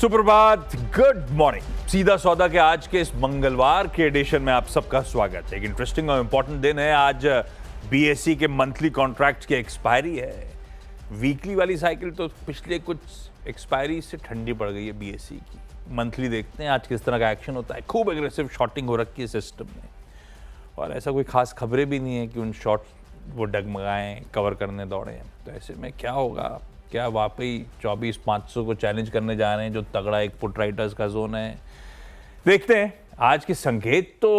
सुप्रभात, good morning. सीधा सौदा के आज के इस मंगलवार के एडिशन में आप सबका स्वागत है। एक इंटरेस्टिंग और इंपॉर्टेंट दिन है आज। बीएसई के मंथली कॉन्ट्रैक्ट की एक्सपायरी है। वीकली वाली साइकिल तो पिछले कुछ एक्सपायरी से ठंडी पड़ गई है बीएसई की। मंथली देखते हैं आज किस तरह का एक्शन होता है। खूब एग्रेसिव शॉर्टिंग हो रखी है सिस्टम में, और ऐसा कोई खास खबरें भी नहीं है कि उन शॉर्ट वो डगमगाएं, कवर करने दौड़े। तो ऐसे में क्या होगा? क्या वाकई 24,500 को चैलेंज करने जा रहे हैं, जो तगड़ा एक पुट राइटर्स का जोन है? देखते हैं। आज के संकेत तो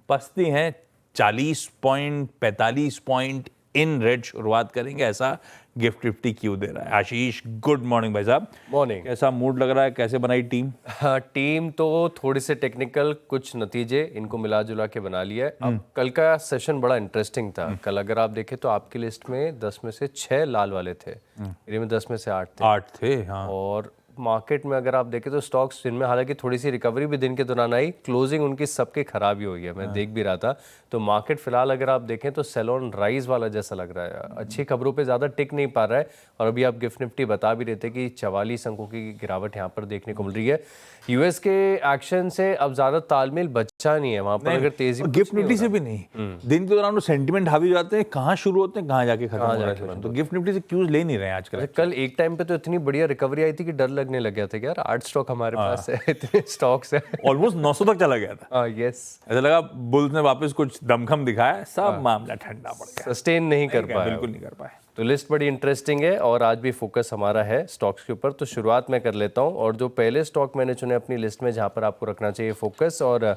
पस्ती हैं, 40 पॉइंट, 45 पॉइंट इन रेड शुरुआत करेंगे। ऐसा गिफ्ट निफ्टी क्यों दे रहा है? आशीष, गुड मॉर्निंग भाई साहब। मॉर्निंग। कैसा मूड लग रहा है? कैसे बनाई टीम? हाँ, टीम तो थोड़ी से टेक्निकल, कुछ नतीजे इनको मिला जुला के बना लिया है। अब कल का सेशन बड़ा इंटरेस्टिंग था। कल अगर आप देखें तो आपकी लिस्ट में 10 में से 6 लाल वाले थे, मेरे में 10 में से 8 थे। 8 थे, हाँ। और मार्केट में अगर आप देखें तो स्टॉक्स जिनमें हालांकि थोड़ी सी रिकवरी भी दिन के दौरान आई, क्लोजिंग उनकी सबकी खराब ही हुई है। मैं देख भी रहा था तो मार्केट फिलहाल अगर आप देखें तो सेल ऑन राइज वाला जैसा लग रहा है। अच्छी खबरों पे ज़्यादा टिक नहीं पा रहा है। और अभी आप गिफ्ट निफ्टी बता भी रहे थे कि 44 अंकों की गिरावट यहाँ पर देखने को मिल रही है। यूएस के एक्शन से अब ज़्यादा तालमेल बचा नहीं है वहाँ पर। अगर तेजी गिफ्ट निफ्टी से भी नहीं, दिन के दौरान वो सेंटिमेंट हावी हो जाते हैं, कहाँ शुरू होते हैं कहाँ जाके खत्म हो जाते हैं। तो गिफ्ट निफ्टी से क्यूज ले नहीं रहे हैं आजकल। कल एक टाइम पे तो इतनी बढ़िया रिकवरी आई थी कि डर लगने लग गया था कि यार 8 स्टॉक हमारे पास है, इतने स्टॉक्स है। ऑलमोस्ट 900 तक चला गया था। यस, ऐसा लगा बुल्स ने वापस कुछ दमखम दिखाया, सब मामला ठंडा पड़ गया। सस्टेन नहीं कर पाया, बिल्कुल नहीं कर पाए। तो लिस्ट बड़ी इंटरेस्टिंग है और आज भी फोकस हमारा है स्टॉक्स के ऊपर। तो शुरुआत मैं कर लेता हूं। और जो पहले स्टॉक मैंने चुने अपनी लिस्ट में जहां पर आपको रखना चाहिए फोकस, और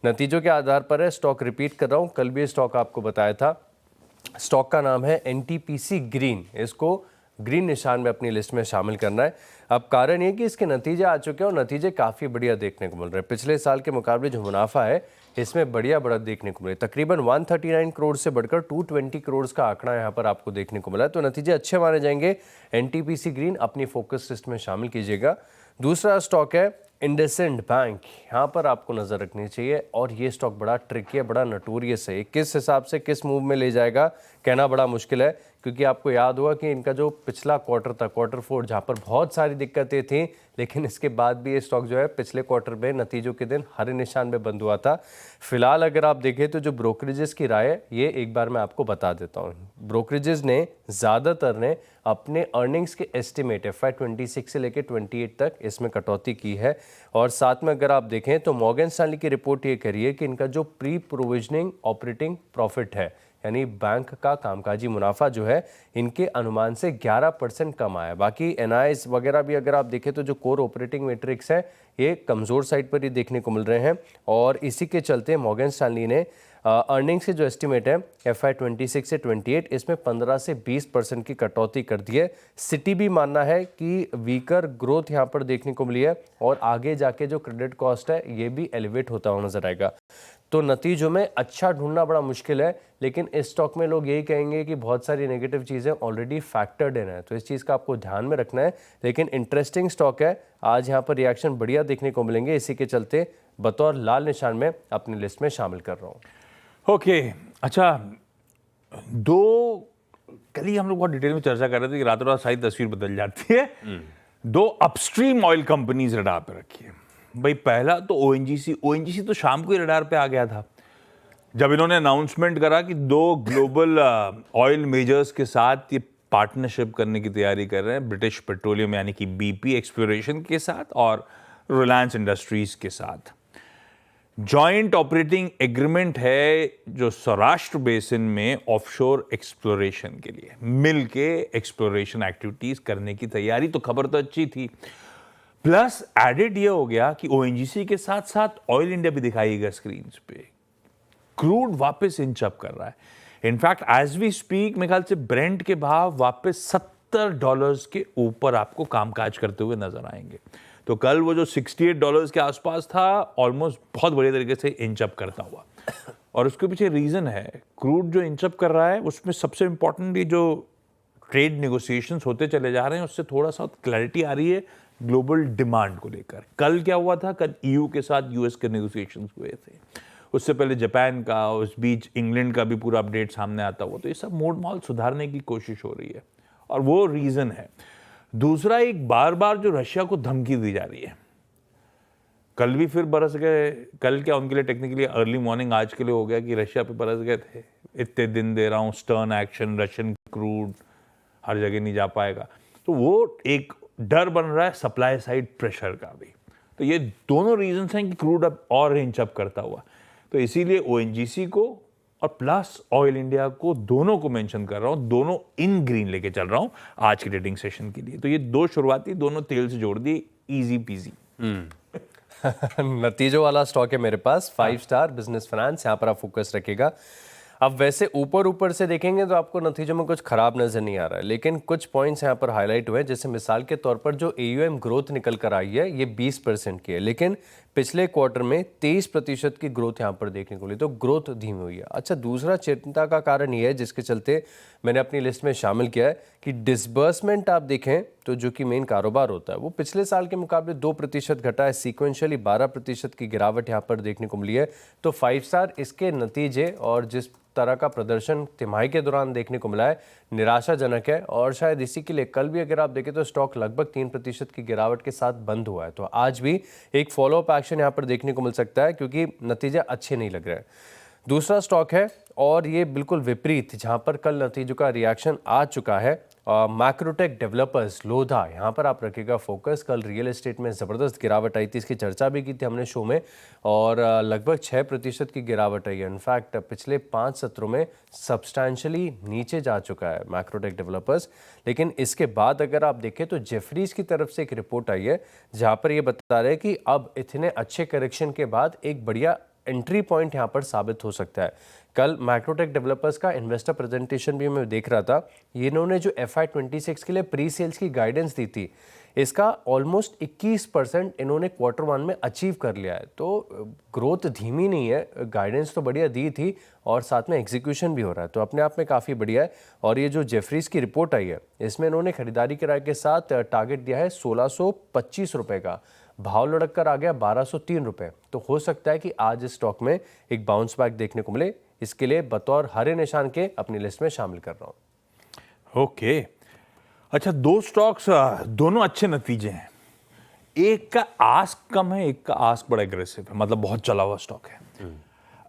नतीजों के आधार पर है, स्टॉक रिपीट कर रहा हूं, कल भी स्टॉक आपको बताया था। स्टॉक का नाम है एनटीपीसी ग्रीन। इसको ग्रीन निशान में अपनी लिस्ट में शामिल करना है। अब कारण ये कि इसके नतीजे आ चुके हैं और नतीजे काफ़ी बढ़िया देखने को मिल रहे हैं। पिछले साल के मुकाबले जो मुनाफा है इसमें बढ़िया बढ़त देखने को मिले। तकरीबन 139 करोड़ से बढ़कर 220 करोड़ का आंकड़ा यहाँ पर आपको देखने को मिला है। तो नतीजे अच्छे माने जाएंगे। एनटीपीसी ग्रीन अपनी फोकस लिस्ट में शामिल कीजिएगा। दूसरा स्टॉक है इंडसइंड बैंक। यहाँ पर आपको नज़र रखनी चाहिए और ये स्टॉक बड़ा ट्रिकी है, बड़ा नटोरियस है। किस हिसाब से किस मूव में ले जाएगा कहना बड़ा मुश्किल है, क्योंकि आपको याद होगा कि इनका जो पिछला क्वार्टर था, क्वार्टर 4, जहाँ पर बहुत सारी दिक्कतें थी, लेकिन इसके बाद भी ये स्टॉक जो है पिछले क्वार्टर में नतीजों के दिन हरे निशान में बंद हुआ था। फिलहाल अगर आप देखें तो जो ब्रोकरेजेस की राय है, ये एक बार मैं आपको बता देता हूँ। ब्रोकरेजेस ने ज़्यादातर ने अपने अर्निंग्स के एस्टिमेट FY26 से लेकर 28 तक इसमें कटौती की है। और साथ में अगर आप देखें तो मॉर्गन स्टैनली की रिपोर्ट ये करी है कि इनका जो प्री प्रोविजनिंग ऑपरेटिंग प्रॉफिट है, यानी बैंक का कामकाजी मुनाफा जो है, इनके अनुमान से 11% कम आया। बाकी एनआईएस वगैरह भी अगर आप देखें तो जो कोर ऑपरेटिंग मैट्रिक्स है ये कमज़ोर साइड पर ही देखने को मिल रहे हैं। और इसी के चलते मॉर्गन स्टैनली ने अर्निंग्स के जो एस्टिमेट है FY26 से 28, इसमें 15 से 20% की कटौती कर दी है। सिटी भी मानना है कि वीकर ग्रोथ यहाँ पर देखने को मिली है और आगे जाके जो क्रेडिट कॉस्ट है ये भी एलिवेट होता हुआ नजर आएगा। तो नतीजों में अच्छा ढूंढना बड़ा मुश्किल है, लेकिन इस स्टॉक में लोग यही कहेंगे कि बहुत सारी नेगेटिव चीज़ें ऑलरेडी फैक्टर्ड इन है, तो इस चीज़ का आपको ध्यान में रखना है। लेकिन इंटरेस्टिंग स्टॉक है, आज यहाँ पर रिएक्शन बढ़िया देखने को मिलेंगे। इसी के चलते बतौर लाल निशान में अपनी लिस्ट में शामिल कर रहा हूँ। ओके, अच्छा, कल ही हम लोग बहुत डिटेल में चर्चा कर रहे थे कि रातों रात सारी तस्वीर बदल जाती है। 2 अपस्ट्रीम ऑयल कंपनीज रडार पे रखी है भाई। पहला तो ओएनजीसी तो शाम को ही रडार पे आ गया था जब इन्होंने अनाउंसमेंट करा कि 2 ग्लोबल ऑयल मेजर्स के साथ ये पार्टनरशिप करने की तैयारी कर रहे हैं। ब्रिटिश पेट्रोलियम यानी कि BP एक्सप्लोरेशन के साथ और रिलायंस इंडस्ट्रीज के साथ जॉइंट ऑपरेटिंग एग्रीमेंट है, जो सौराष्ट्र बेसिन में ऑफशोर एक्सप्लोरेशन के लिए मिल के एक्सप्लोरेशन एक्टिविटीज करने की तैयारी। तो खबर तो अच्छी थी, प्लस एडेड ये हो गया कि ओएनजीसी के साथ साथ ऑयल इंडिया भी दिखाईगा स्क्रीन पे। क्रूड वापस इंच अप कर रहा है। इनफैक्ट एज वी स्पीक मेरे ख्याल से ब्रेंट के भाव वापस $70 के ऊपर आपको कामकाज करते हुए नजर आएंगे। तो कल वो जो $68 के आसपास था, ऑलमोस्ट बहुत बढ़िया तरीके से इंच अप करता हुआ। और उसके पीछे रीजन है, क्रूड जो इंच अप कर रहा है उसमें सबसे इंपॉर्टेंट ये जो ट्रेड नेगोशिएशंस होते चले जा रहे हैं उससे थोड़ा सा क्लैरिटी आ रही है ग्लोबल डिमांड को लेकर। कल क्या हुआ था? कल EU के साथ US के नेगोशिएशंस हुए थे, उससे पहले जापान का, उस बीच इंग्लैंड का भी पूरा अपडेट सामने आता हुआ। तो ये सब मोड माहौल सुधारने की कोशिश हो रही है और वो रीज़न है। दूसरा, एक बार बार जो रशिया को धमकी दी जा रही है, कल भी फिर बरस गए, कल क्या उनके लिए टेक्निकली अर्ली मॉर्निंग, आज के लिए हो गया कि रशिया पे बरस गए थे, इतने दिन दे रहा हूँ स्टर्न एक्शन, रशियन क्रूड हर जगह नहीं जा पाएगा। तो वो एक डर बन रहा है सप्लाई साइड प्रेशर का भी। तो ये दोनों रीजंस हैं कि क्रूड अब और रेंज अप करता हुआ। तो इसीलिए ओएनजीसी को और प्लस ऑयल इंडिया को, दोनों को मेंशन कर रहा हूं, दोनों इन ग्रीन लेके चल रहा हूं आज के ट्रेडिंग सेशन के लिए। तो ये दो शुरुआती, दोनों तेल से जोड़ दिए, इजी पीजी। नतीजों वाला स्टॉक है मेरे पास, 5 स्टार बिजनेस फाइनेंस, यहाँ पर आप फोकस रखिएगा। अब वैसे ऊपर से देखेंगे तो आपको नतीजों में कुछ खराब नजर नहीं आ रहा है, लेकिन कुछ पॉइंट्स यहाँ पर हाईलाइट हुए, जैसे मिसाल के तौर पर जो AUM ग्रोथ निकल कर आई है ये 20% की है, लेकिन पिछले क्वार्टर में 23% की ग्रोथ यहाँ पर देखने को मिली, तो ग्रोथ धीमी हुई है। अच्छा, दूसरा चिंता का कारण ये है जिसके चलते मैंने अपनी लिस्ट में शामिल किया है कि डिसबर्समेंट आप देखें तो जो कि मेन कारोबार होता है वो पिछले साल के मुकाबले 2% घटा है, सीक्वेंशियली 12% की गिरावट यहाँ पर देखने को मिली है। तो 5 स्टार इसके नतीजे और जिस तरह का प्रदर्शन तिमाही के दौरान देखने को मिला है निराशाजनक है, और शायद इसी के लिए कल भी अगर आप देखें तो स्टॉक लगभग 3% की गिरावट के साथ बंद हुआ है। तो आज भी एक फॉलोअप एक्शन यहाँ पर देखने को मिल सकता है क्योंकि नतीजे अच्छे नहीं लग रहे हैं। दूसरा स्टॉक है और ये बिल्कुल विपरीत, जहां पर कल नतीजों का रिएक्शन आ चुका है, मैक्रोटेक डेवलपर्स लोधा, यहाँ पर आप रखिएगा फोकस। कल रियल एस्टेट में ज़बरदस्त गिरावट आई थी, इसकी चर्चा भी की थी हमने शो में, और लगभग 6% की गिरावट आई है। इनफैक्ट पिछले 5 सत्रों में सब्सटैंशियली नीचे जा चुका है मैक्रोटेक डेवलपर्स। लेकिन इसके बाद अगर आप देखें तो जेफरीज की तरफ से एक रिपोर्ट आई है जहाँ पर ये बता रहे हैं कि अब इतने अच्छे करेक्शन के बाद एक बढ़िया एंट्री पॉइंट यहाँ पर साबित हो सकता है। कल मैक्रोटेक डेवलपर्स का इन्वेस्टर प्रेजेंटेशन भी मैं देख रहा था, ये इन्होंने जो FY26 के लिए प्री सेल्स की गाइडेंस दी थी, इसका ऑलमोस्ट 21% इन्होंने Q1 में अचीव कर लिया है। तो ग्रोथ धीमी नहीं है, गाइडेंस तो बढ़िया दी थी और साथ में एग्जीक्यूशन भी हो रहा है, तो अपने आप में काफ़ी बढ़िया है। और ये जो जेफरीज की रिपोर्ट आई है इसमें इन्होंने खरीदारी किराए के साथ टारगेट दिया है 1625 रुपये का, भाव लुढ़क कर आ गया 1203 रुपये। तो हो सकता है कि आज इस स्टॉक में एक बाउंस बैक देखने को मिले, इसके लिए बतौर हरे निशान के अपनी लिस्ट में शामिल कर रहा हूँ। ओके, अच्छा, 2 स्टॉक्स, दोनों अच्छे नतीजे हैं। एक का आस्क कम है, एक का आस्क बड़ा एग्रेसिव है, मतलब बहुत चला हुआ स्टॉक है।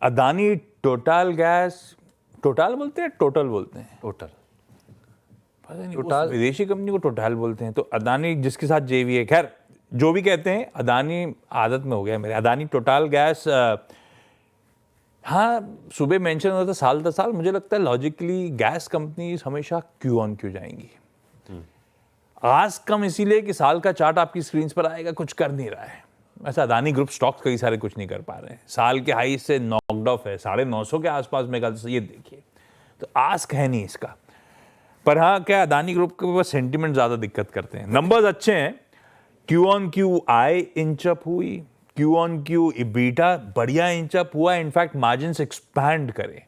अदानी टोटल गैस, टोटल बोलते हैं, टोटल बोलते हैं, टोटल पता नहीं, उस विदेशी कंपनी को टोटल बोलते हैं। तो अदानी जिसके साथ जेवी है, खैर जो भी कहते हैं, अदानी आदत में हो गया मेरे, अदानी टोटल गैस। हाँ, सुबह मेंशन होता था साल दर साल, मुझे लगता है लॉजिकली गैस कंपनीज हमेशा क्यू ऑन क्यू जाएंगी। आज कम इसीलिए कि साल का चार्ट आपकी स्क्रीन पर आएगा, कुछ कर नहीं रहा है। ऐसा अदानी ग्रुप स्टॉक्स कई सारे कुछ नहीं कर पा रहे हैं, साल के हाई से नॉकड ऑफ है, 950 के आसपास में कल, ये देखिए। तो आस्क है नहीं इसका, पर हाँ, क्या अदानी ग्रुप के पास सेंटिमेंट ज्यादा दिक्कत करते हैं। नंबर्स अच्छे हैं, Q on Q I inch up हुई, क्यू ऑन क्यू इबीटा बढ़िया इंच अप हुआ, इनफैक्ट मार्जिन्स एक्सपैंड करे,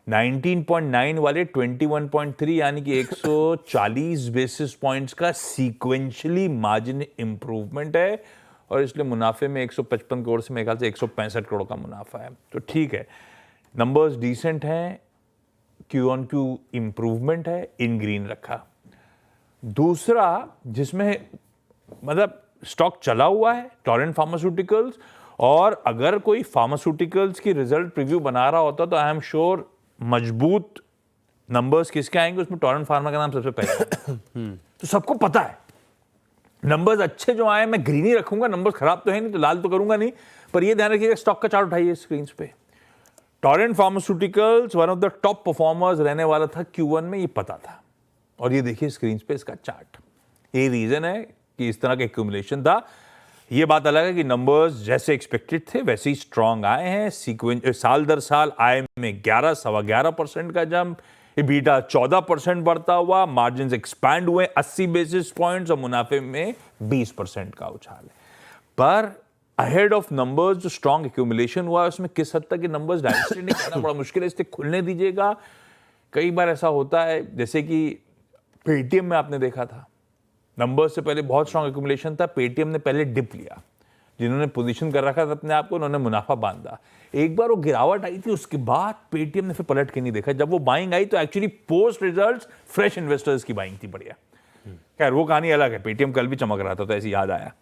19.9 वाले 21.3, यानी कि 140 बेसिस पॉइंट्स का सीक्वेंशियली मार्जिन इंप्रूवमेंट है, और इसलिए मुनाफे में 155 करोड़ से मेरे ख्याल से 165 करोड़ का मुनाफा है। तो ठीक है, नंबर्स डिसेंट हैं, क्यू ऑन क्यू इंप्रूवमेंट है, इन ग्रीन रखा। दूसरा जिसमें मतलब स्टॉक चला हुआ है, टोरेंट फार्मास्यूटिकल्स, और अगर कोई फार्मास्यूटिकल्स की रिजल्ट प्रीव्यू बना रहा होता तो आई एम श्योर मजबूत नंबर्स किसके आएंगे, उसमें टोरेंट फार्मा का नाम सबसे पहले। तो सबको पता है नंबर्स अच्छे जो आए मैं ग्रीन ही रखूंगा, नंबर्स खराब तो है नहीं तो लाल तो करूंगा नहीं। पर ये ध्यान रखिएगा, स्टॉक का चार्ट उठाइए स्क्रीन पे, Torrent pharmaceuticals one of the top performers रहने वाला था Q1 में, ये पता था। और ये देखिए स्क्रीन पे इसका चार्ट, ये रीजन है कि इस तरह का एक्यूमुलेशन था। ये बात अलग है कि नंबर्स जैसे एक्सपेक्टेड थे वैसे ही स्ट्रांग आए हैं, साल दर साल आय में 11-11.25% का जंप, EBITDA 14% बढ़ता हुआ, मार्जिन एक्सपैंड हुए 80 बेसिस पॉइंट्स, और मुनाफे में 20% का उछाल है। पर अहेड ऑफ नंबर्स जो स्ट्रांग एक्यूमुलेशन हुआ उसमें किस हद तक के नंबर्स डायरेक्टली नहीं करना बड़ा मुश्किल है, इसलिए खुलने दीजिएगा। कई बार ऐसा होता है, जैसे कि पेटीएम में आपने देखा था, नंबर्स से पहले बहुत स्ट्रांग एक्यूमुलेशन था, पेटीएम ने पहले डिप लिया, जिन्होंने पोजीशन कर रखा था अपने आप को उन्होंने मुनाफा बांधा, एक बार वो गिरावट आई थी, उसके बाद पेटीएम ने फिर पलट के नहीं देखा। जब वो बाइंग आई तो actually post results fresh investors की बाइंग थी बढ़िया। खैर वो कहानी अलग है, पेटीएम कल भी चमक रहा था तो ऐसे याद आया।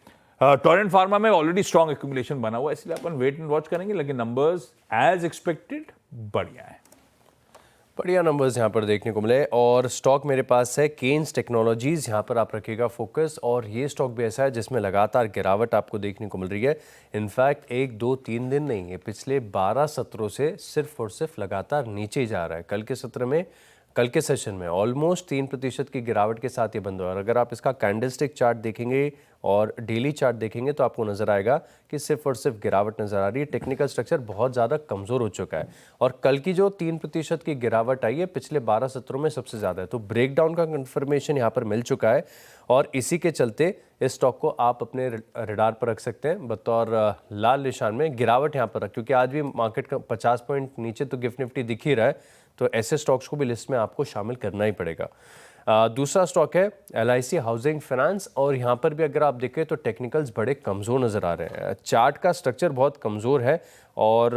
टोरेंट फार्मा में ऑलरेडी स्ट्रॉन्ग एक्यूमुलेशन बना हुआ है, इसलिए अपन वेट एंड वॉच करेंगे, लेकिन नंबर्स एज एक्सपेक्टेड बढ़िया है। बढ़िया नंबर्स यहाँ पर देखने को मिले। और स्टॉक मेरे पास है केन्स टेक्नोलॉजीज, यहाँ पर आप रखिएगा फोकस। और ये स्टॉक भी ऐसा है जिसमें लगातार गिरावट आपको देखने को मिल रही है। इनफैक्ट 1 2 3 दिन नहीं है, पिछले 12 सत्रों से सिर्फ और सिर्फ लगातार नीचे ही जा रहा है। कल के सेशन में ऑलमोस्ट 3% की गिरावट के साथ ये बंद हुआ। और अगर आप इसका कैंडलस्टिक चार्ट देखेंगे और डेली चार्ट देखेंगे तो आपको नजर आएगा कि सिर्फ और सिर्फ गिरावट नजर आ रही है। टेक्निकल स्ट्रक्चर बहुत ज़्यादा कमज़ोर हो चुका है और कल की जो 3% की गिरावट आई है पिछले 12 सत्रों में सबसे ज़्यादा है। तो ब्रेकडाउन का कंफर्मेशन यहाँ पर मिल चुका है और इसी के चलते इस स्टॉक को आप अपने रडार पर रख सकते हैं बतौर लाल निशान में। गिरावट यहाँ पर रख, क्योंकि आज भी मार्केट का 50 पॉइंट नीचे तो गिफ्ट निफ्टी दिख ही रहा है, तो ऐसे स्टॉक्स को भी लिस्ट में आपको शामिल करना ही पड़ेगा। दूसरा स्टॉक है LIC हाउसिंग फाइनेंस और यहाँ पर भी अगर आप देखें तो टेक्निकल्स बड़े कमज़ोर नज़र आ रहे हैं। चार्ट का स्ट्रक्चर बहुत कमज़ोर है और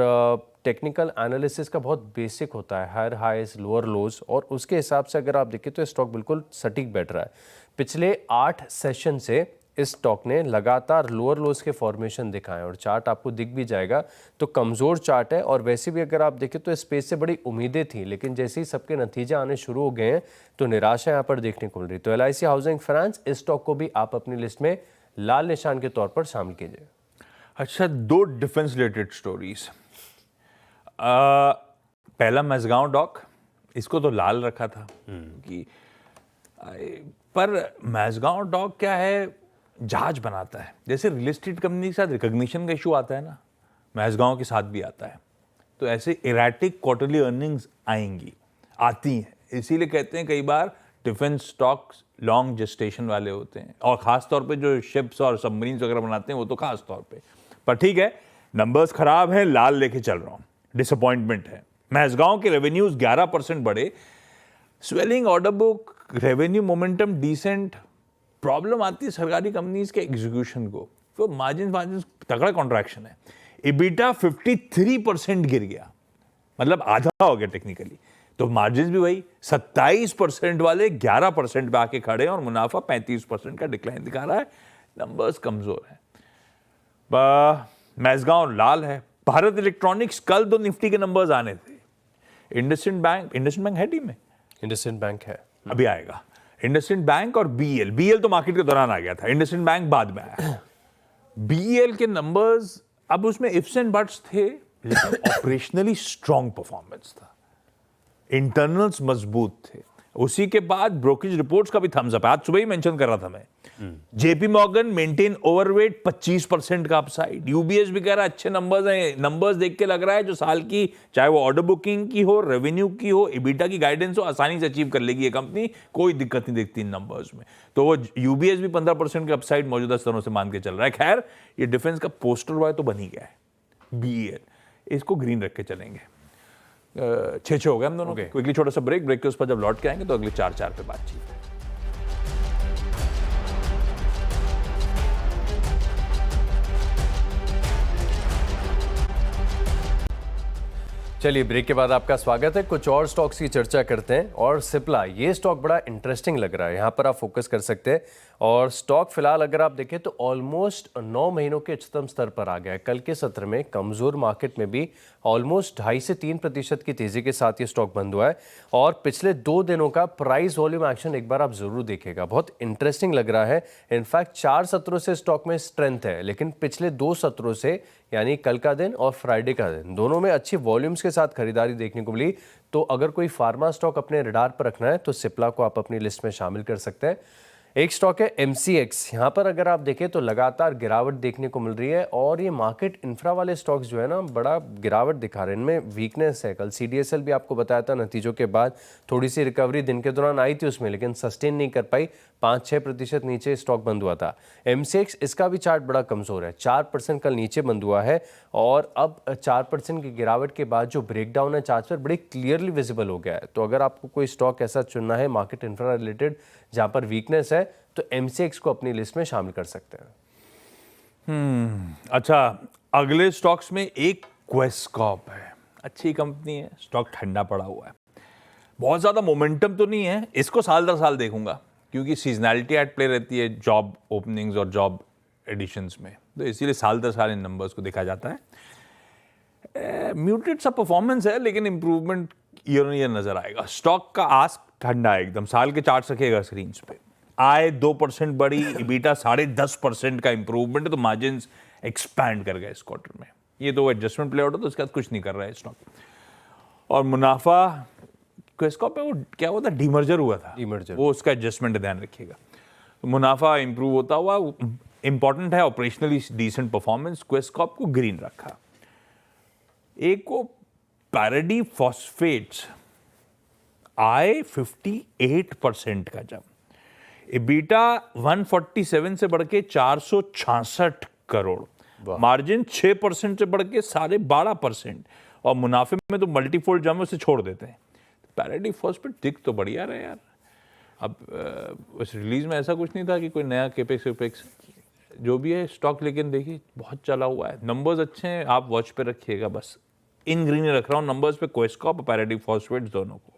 टेक्निकल एनालिसिस का बहुत बेसिक होता है, हायर हाइज लोअर लोज, और उसके हिसाब से अगर आप देखें तो स्टॉक बिल्कुल सटीक बैठ रहा है। पिछले 8 सेशन से इस स्टॉक ने लगातार लोअर लोज के फॉर्मेशन दिखाए और चार्ट आपको दिख भी जाएगा। तो कमज़ोर चार्ट है और वैसे भी अगर आप देखें तो स्पेस से बड़ी उम्मीदें थी, लेकिन जैसे ही सबके नतीजे आने शुरू हो गए हैं तो निराशा यहाँ पर देखने को मिल रही। तो LIC हाउसिंग फाइनेंस, इस स्टॉक को भी आप अपनी लिस्ट में लाल निशान के तौर पर शामिल कीजिए। अच्छा, 2 डिफेंस रिलेटेड स्टोरीज। पहला मैज़गांव डॉक, इसको तो लाल रखा था कि पर मैज़गांव डॉक क्या है, जहाज बनाता है। जैसे रियल एस्टेट कंपनी के साथ रिकॉग्निशन का इशू आता है ना, मैज़गांव के साथ भी आता है। तो ऐसे इरेटिक क्वार्टरली अर्निंग्स आती हैं, इसीलिए कहते हैं कई बार डिफेंस स्टॉक्स लॉन्ग जेस्टेशन वाले होते हैं, और खास तौर पे जो शिप्स और सबमरीन्स वगैरह बनाते हैं वो तो खास तौर पे। पर ठीक है, नंबर्स खराब हैं, लाल लेके चल रहा हूँ, डिसअपॉइंटमेंट है। मैज़गांव के रेवेन्यूज 11% बढ़े, swelling order book, revenue momentum decent. Problem आती है सरकारी कंपनीज के एग्जीक्यूशन को, तो मार्जिन तगड़ा कॉन्ट्रैक्शन है। EBITDA 53% गिर गया, मतलब आधा हो गया टेक्निकली। तो मार्जिन भी वही 27% वाले 11% पे आके खड़े हैं और मुनाफा 35% का डिक्लाइन दिखा रहा है। नंबर्स कमजोर है। मैज़गांव लाल है। भारत इलेक्ट्रॉनिक्स, कल तो निफ्टी के नंबर्स आने थे। इंडसइंड बैंक है टीम में, इंडसइंड बैंक है, अभी आएगा। इंडसइंड बैंक और BEL तो मार्केट के दौरान आ गया था, इंडसइंड बैंक बाद में आया। BEL के नंबर्स, अब उसमें इफ्स एंड बट्स थे, लेकिन ऑपरेशनली स्ट्रॉन्ग परफॉर्मेंस था, इंटरनल्स मजबूत थे। उसी के बाद ब्रोकरेज रिपोर्ट्स का भी थम्स अप, आज सुबह ही मेंशन कर रहा था मैं। JP मॉर्गन मेंटेन ओवरवेट 25% का अपसाइड। UBS भी कह रहा है अच्छे नंबर्स हैं, नंबर्स देख के लग रहा है जो साल की, चाहे वो ऑर्डर बुकिंग की हो, रेवेन्यू की हो, EBITDA की गाइडेंस हो, आसानी से अचीव कर लेगी ये कंपनी, कोई दिक्कत नहीं दिखती इन नंबर्स में। तो वो UBS भी 15% का अपसाइड मौजूदा स्तरों से मान के चल रहा है। खैर, ये डिफेंस का पोस्टर बॉय तो बन ही गया है BEL, इसको ग्रीन रख के चलेंगे। 6 हो गए हम दोनों। क्विकली छोटा सा ब्रेक के उस पर जब लौट के आएंगे तो अगले 4 पे बातचीत है। चलिए, ब्रेक के बाद आपका स्वागत है। कुछ और स्टॉक्स की चर्चा करते हैं। और सिप्ला, ये स्टॉक बड़ा इंटरेस्टिंग लग रहा है, यहाँ पर आप फोकस कर सकते हैं। और स्टॉक फिलहाल अगर आप देखें तो ऑलमोस्ट 9 महीनों के उच्चतम स्तर पर आ गया है। कल के सत्र में कमजोर मार्केट में भी ऑलमोस्ट 2.5 से 3% की तेजी के साथ ये स्टॉक बंद हुआ है। और पिछले 2 दिनों का प्राइस वॉल्यूम एक्शन एक बार आप जरूर देखिएगा, बहुत इंटरेस्टिंग लग रहा है। इनफैक्ट 4 सत्रों से स्टॉक में स्ट्रेंथ है, लेकिन पिछले 2 सत्रों से, यानी कल का दिन और फ्राइडे का दिन, दोनों में अच्छी वॉल्यूम्स के साथ खरीदारी देखने को मिली। तो अगर कोई फार्मा स्टॉक अपने रडार पर रखना है तो सिप्ला को आप अपनी लिस्ट में शामिल कर सकते हैं। एक स्टॉक है MCX, यहाँ पर अगर आप देखें तो लगातार गिरावट देखने को मिल रही है। और ये मार्केट इंफ्रा वाले स्टॉक्स जो है ना, बड़ा गिरावट दिखा रहे हैं, इनमें वीकनेस है। कल CDSL भी आपको बताया था, नतीजों के बाद थोड़ी सी रिकवरी दिन के दौरान आई थी उसमें, लेकिन सस्टेन नहीं कर पाई, 5-6% नीचे स्टॉक बंद हुआ था। MCX, इसका भी चार्ट बड़ा कमजोर है, 4% कल नीचे बंद हुआ है। और अब 4% की गिरावट के बाद जो ब्रेकडाउन है चार्ट पर बड़ी क्लियरली विजिबल हो गया है। तो अगर आपको कोई स्टॉक ऐसा चुनना है मार्केट इंफ्रा रिलेटेड जहां पर वीकनेस है, तो MCX को अपनी लिस्ट में शामिल कर सकते हैं। अच्छा, अगले स्टॉक्स में एक क्वेस्कॉर्प है, अच्छी कंपनी है, स्टॉक ठंडा पड़ा हुआ है, बहुत ज्यादा मोमेंटम तो नहीं है, इसको साल दर साल देखूंगा। क्योंकि सीजनैलिटी एट प्ले रहती है जॉब ओपनिंग्स और जॉब एडिशंस में, तो इसीलिए साल दर साल इन नंबर्स को देखा जाता है। म्यूटेड सा परफॉर्मेंस है, लेकिन इंप्रूवमेंट ईयर ऑन ईयर नजर आएगा। स्टॉक का आस्क ठंडा है एकदम, साल के चार्ट रखेगा स्क्रीन पे। आय 2% बढ़ी, EBITDA 10.5% का इंप्रूवमेंट है, तो मार्जिन एक्सपैंड कर गए इस क्वार्टर में। ये तो एडजस्टमेंट प्ले आउट है, तो उसके बाद कुछ नहीं कर रहा है स्टॉक। और मुनाफा क्वेस्कॉप में वो क्या हुआ था, डीमर्जर हुआ था, डीमर्जर, वो उसका एडजस्टमेंट ध्यान रखिएगा। तो मुनाफा इंप्रूव होता हुआ इंपॉर्टेंट है, ऑपरेशनली डिसेंट परफॉर्मेंस, क्वेस्कॉप को ग्रीन रखा। एक को पैराडी फॉस्फेट्स आए 58% का जब, EBITDA 147 से बढ़ के 466 करोड़, मार्जिन 6% से बढ़ के 12.5%, और मुनाफे में तो मल्टीफोल्ड जम उसे छोड़ देते हैं। पैराडी फॉस्फेट दिख तो बढ़िया रहे यार। अब उस रिलीज में ऐसा कुछ नहीं था कि कोई नया केपेक्स वेपेक्स, जो भी है स्टॉक, लेकिन देखिए बहुत चला हुआ है, नंबर्स अच्छे हैं, आप वॉच पे रखिएगा। बस इन ग्रीन रख रहा हूँ नंबर्स पे, क्वेस्कॉप और पैराडी फॉस्फेट दोनों को।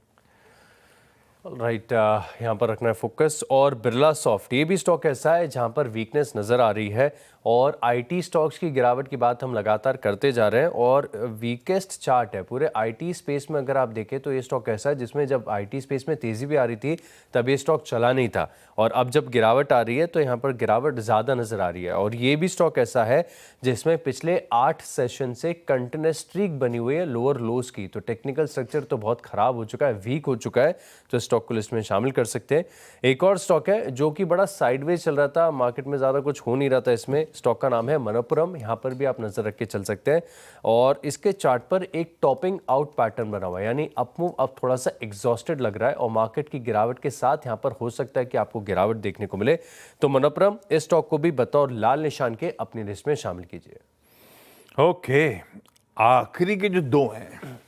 राइट, यहाँ पर रखना है फोकस। और बिरला सॉफ्ट, ये भी स्टॉक ऐसा है जहाँ पर वीकनेस नज़र आ रही है, और आईटी स्टॉक्स की गिरावट की बात हम लगातार करते जा रहे हैं, और वीकेस्ट चार्ट है पूरे आईटी स्पेस में। अगर आप देखें तो ये स्टॉक ऐसा है जिसमें जब आईटी स्पेस में तेज़ी भी आ रही थी तब ये स्टॉक चला नहीं था, और अब जब गिरावट आ रही है तो यहाँ पर गिरावट ज़्यादा नज़र आ रही है। और ये भी स्टॉक ऐसा है जिसमें पिछले 8 सेशन से कंटिन्यूस स्ट्रीक बनी हुई है लोअर लोज की, तो टेक्निकल स्ट्रक्चर तो बहुत ख़राब हो चुका है, वीक हो चुका है, तो स्टॉक को लिस्ट में शामिल कर सकते हैं। एक और स्टॉक है जो कि बड़ा साइडवेज चल रहा था, मार्केट में ज़्यादा कुछ हो नहीं रहा था इसमें, स्टॉक का नाम है मनप्पुरम। यहाँ पर भी आप नजर रख के चल सकते हैं, और इसके चार्ट पर एक टॉपिंग आउट पैटर्न बना हुआ है, यानी अपमूव अब थोड़ा सा एग्जॉस्टेड लग रहा है, और मार्केट की गिरावट के साथ यहाँ पर हो सकता है कि आपको गिरावट देखने को मिले। तो मनप्पुरम, इस स्टॉक को भी बतौर लाल निशान के अपनी लिस्ट में शामिल कीजिए। ओके, आखिरी के जो दो हैं,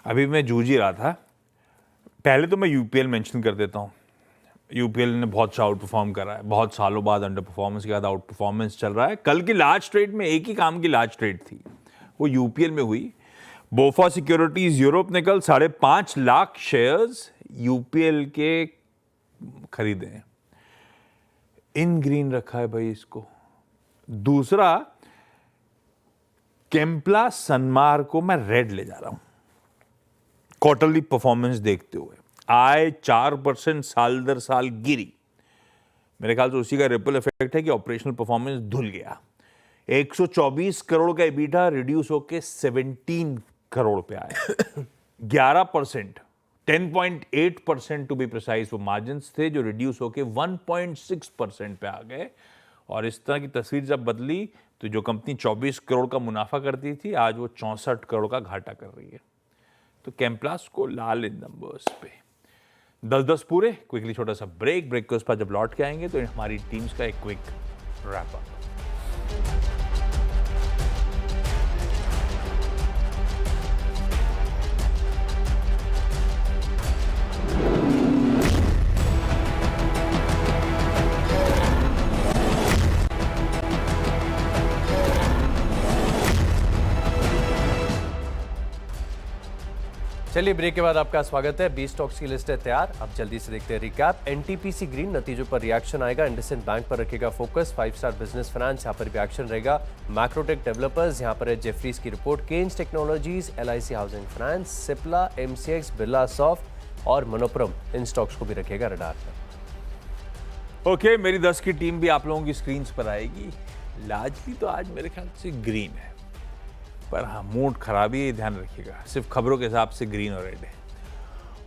अभी मैं जूझ ही रहा था। पहले तो मैं यूपीएल मेंशन कर देता हूँ। यूपीएल ने बहुत सा आउट परफॉर्म करा है, बहुत सालों बाद अंडर परफॉर्मेंस के बाद आउट परफॉर्मेंस चल रहा है। कल की लार्ज ट्रेड में एक ही काम की लार्ज ट्रेड थी, वो यूपीएल में हुई। बोफा सिक्योरिटीज यूरोप ने कल 5.5 लाख शेयर्स यूपीएल के खरीदे हैं। इन ग्रीन रखा है भाई इसको। दूसरा, केम्प्ला सनमार को मैं रेड ले जा रहा हूं क्वार्टरली परफॉर्मेंस देखते हुए। आय 4% साल दर साल गिरी, मेरे ख्याल से उसी का रिपल इफेक्ट है कि ऑपरेशनल परफॉर्मेंस धुल गया। 124 करोड़ का EBITDA रिड्यूस होकर 17 करोड़ पे आया। 11%, 10.8% टू बी प्रिसाइज वो मार्जिन्स थे जो रिड्यूस होकर 1.6% पे आ गए। और इस तरह की तस्वीर जब बदली तो जो कंपनी 24 करोड़ का मुनाफा करती थी, आज वो 64 करोड़ का घाटा कर रही है। तो केम्प्लास को लाल इन नंबर्स पे 10-10 पूरे। क्विकली छोटा सा ब्रेक के उस पर जब लौट के आएंगे तो हमारी टीम्स का एक क्विक रैप अप। चलिए, ब्रेक के बाद आपका स्वागत है। 20 स्टॉक्स की लिस्ट है तैयार, अब जल्दी से देखते हैं रिकैप। एनटीपीसी ग्रीन, नतीजों पर रिएक्शन आएगा। इंडसइंड बैंक पर रखेगा फोकस। 5 स्टार बिजनेस फाइनेंस, यहाँ पर भी एक्शन रहेगा। मैक्रोटेक डेवलपर्स, यहाँ पर है जेफरीज की report. Kaynes technologies, LIC housing finance, Cipla, MCX, Birlasoft और मनप्पुरम, इन स्टॉक्स को भी रखेगा रडार पर। ओके, मेरी 10 की टीम भी आप लोगों की स्क्रीन पर आएगी। लार्जली तो आज मेरे ख्याल से ग्रीन है, पर हाँ मूड खराब ही, ध्यान रखिएगा। सिर्फ खबरों के हिसाब से ग्रीन और रेड है।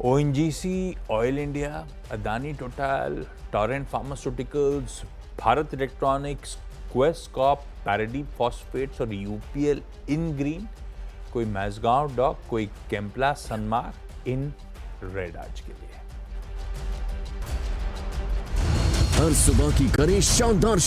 ONGC, oil India, Adani total, Torrent Pharmaceuticals, Bharat electronics, Quess Corp, Paradeep phosphates और UPL इन ग्रीन। कोई मैज़गांव डॉक, कोई केम्प्ला सनमार इन रेड आज के लिए। हर सुबह की करें शानदार